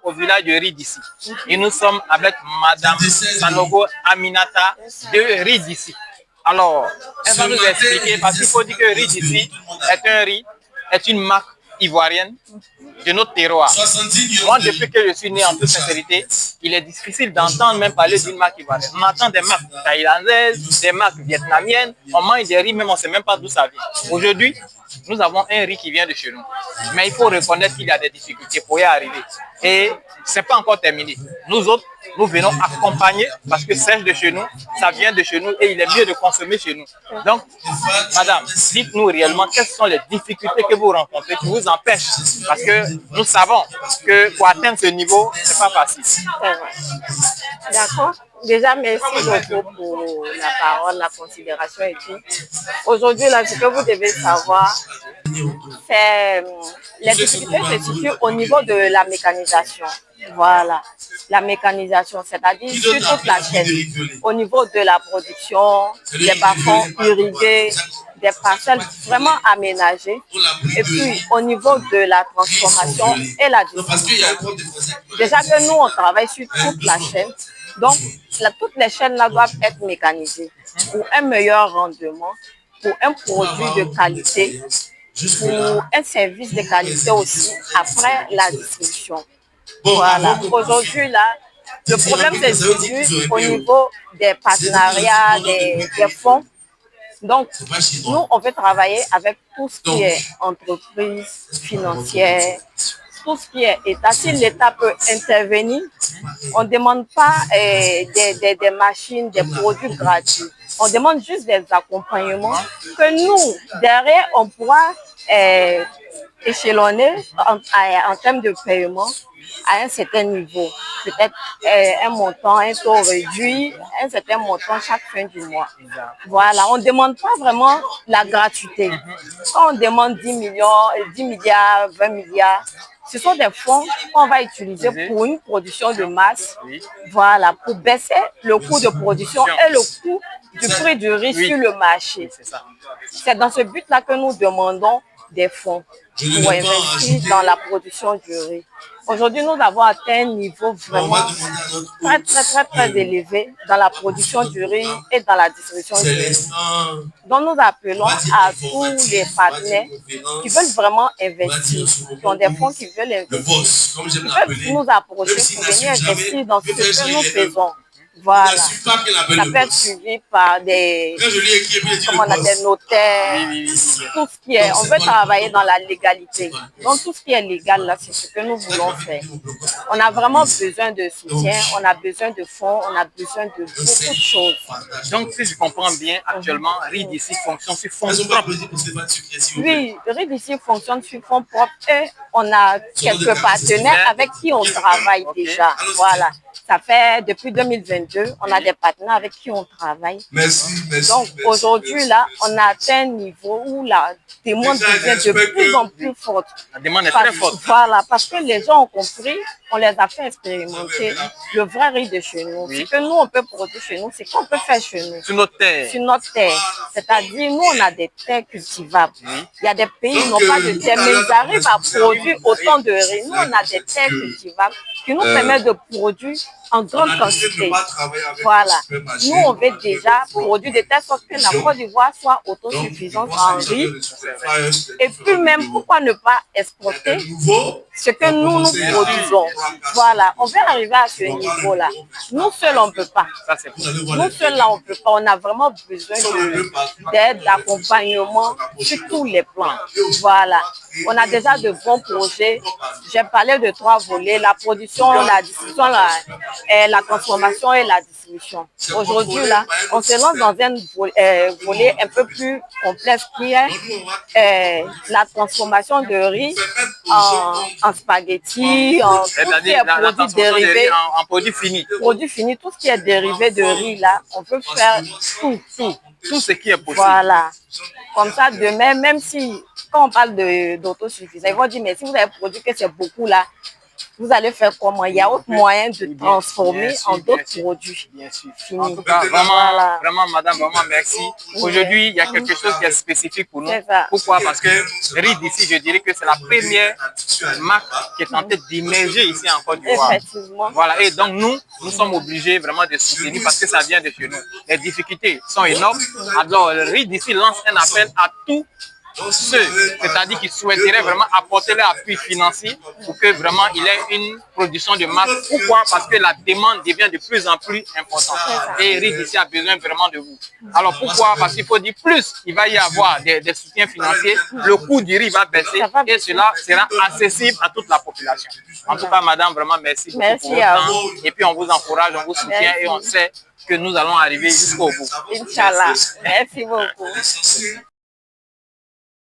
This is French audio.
au village de riz d'ici. Et nous sommes avec Madame Sanogo Aminata de riz d'ici. Alors, elle va nous expliquer, parce qu'il faut dire que riz d'ici est une marque ivoirienne de notre terroir. Moi, depuis que je suis né, en toute sincérité, il est difficile d'entendre même parler d'une marque ivoirienne. On entend des marques thaïlandaises, des marques vietnamiennes, on mange des riz, même on ne sait même pas d'où ça vient. Aujourd'hui, nous avons un riz qui vient de chez nous. Mais il faut reconnaître qu'il y a des difficultés pour y arriver. Et ce n'est pas encore terminé. Nous autres, nous venons accompagner parce que c'est de chez nous, ça vient de chez nous et il est mieux de consommer chez nous. Donc, madame, dites-nous réellement quelles sont les difficultés que vous rencontrez qui vous empêchent. Parce que nous savons que pour atteindre ce niveau, ce n'est pas facile. D'accord. Déjà, merci beaucoup pour la parole, la considération et tout. Aujourd'hui, là, ce que vous devez savoir, c'est les difficultés se situent au niveau de la mécanisation. Voilà, la mécanisation, c'est-à-dire sur toute la chaîne, au niveau de la production, des bas-fonds irrigués, des parcelles vraiment aménagées, et puis au niveau de la transformation et la distribution. Déjà que nous, on travaille sur toute la chaîne, donc toutes les chaînes-là doivent être mécanisées pour un meilleur rendement, pour un produit de qualité, pour un service de qualité aussi après la distribution. Voilà. Aujourd'hui, là, le problème se situe au niveau des partenariats, des fonds. Donc, nous, on veut travailler avec tout ce qui est entreprise financière, tout ce qui est État. Si l'État peut intervenir, on ne demande pas des machines, des produits gratuits. On demande juste des accompagnements que nous, derrière, on pourra échelonner en termes de paiement à un certain niveau. Peut-être un montant, un taux réduit, un certain montant chaque fin du mois. Voilà, on ne demande pas vraiment la gratuité. Quand on demande 10 millions, 10 milliards, 20 milliards, ce sont des fonds qu'on va utiliser pour une production de masse, voilà, pour baisser le coût de production et le coût du prix du riz sur le marché. C'est dans ce but-là que nous demandons des fonds pour investir dans la production du riz. Aujourd'hui, nous avons atteint un niveau vraiment très élevé dans la production du riz et dans la distribution du riz. Donc, nous appelons à tous les partenaires qui veulent vraiment investir, qui ont des fonds qui veulent investir, qui peuvent nous approcher pour venir investir dans ce que nous faisons. Voilà. Ça peut être suivi par des notaires, tout ce qui est. On veut travailler dans la légalité. Donc, tout ce qui est légal, là, c'est ce que nous voulons faire. On a vraiment besoin de soutien, on a besoin de fonds, on a besoin de beaucoup de choses. Donc, si je comprends bien, actuellement, riz d'ici fonctionne sur fonds propres. Oui, riz d'ici fonctionne sur fonds propres et on a quelques partenaires avec qui on travaille déjà. Voilà. Ça fait depuis 2022, on a des partenaires avec qui on travaille. Donc aujourd'hui, là, on a atteint un niveau où la demande devient de plus en plus forte. La demande est très forte. Voilà, parce que les gens ont compris, on les a fait expérimenter le vrai riz de chez nous. Ce que nous, on peut produire chez nous, c'est qu'on peut faire chez nous. Sur notre terre. Sur notre terre. C'est-à-dire, nous, on a des terres cultivables. Il y a des pays qui n'ont pas de terre, mais ils arrivent à produire autant de riz. Nous, on a des terres cultivables qui nous permettent de produire en grande quantité. Voilà. Nous, on veut déjà produire de telle sorte que la Côte d'Ivoire soit autosuffisante en riz. Et puis même, pourquoi ne pas exporter ce que nous produisons? Voilà. On veut arriver à ce niveau-là. Nous seuls, on ne peut pas. Nous seuls, là, on ne peut pas. On a vraiment besoin d'aide, d'accompagnement sur tous les plans. Voilà. On a déjà de bons projets. J'ai parlé de 3 volets, la production, la distribution, la transformation et la distribution. Aujourd'hui, là, on se lance dans un volet un peu plus complexe qui est la transformation de riz en spaghettis, en tout ce qui est produits dérivés. En produits finis. Produits finis, tout ce qui est dérivé de riz, là, on peut faire tout ce qui est possible. Voilà. Comme ça, demain, même si, quand on parle d'autosuffisance, ils vont dire, mais si vous avez produit que c'est beaucoup là, vous allez faire comment? Il y a autre moyen de transformer en d'autres produits. Bien sûr. Fini. En tout cas, vraiment, vraiment, madame, vraiment merci. Aujourd'hui, il y a quelque chose qui est spécifique pour nous. Pourquoi? Parce que riz d'ici, je dirais que c'est la première marque qui est en train d'émerger ici en Côte d'Ivoire. Effectivement. Voilà, et donc nous sommes obligés vraiment de soutenir parce que ça vient de chez nous. Les difficultés sont énormes. Alors, le riz d'ici lance un appel à tous ceux, c'est-à-dire qui souhaiteraient vraiment apporter leur appui financier pour que vraiment il y ait une production de masse. Pourquoi? Parce que la demande devient de plus en plus importante. Et riz d'ici a besoin vraiment de vous. Alors pourquoi? Parce qu'il faut dire plus, il va y avoir des soutiens financiers, le coût du riz va baisser et cela sera accessible à toute la population. En tout cas, madame, vraiment merci beaucoup pour votre temps. Et puis on vous encourage, on vous soutient et on sait que nous allons arriver jusqu'au bout. Inch'Allah. Merci beaucoup.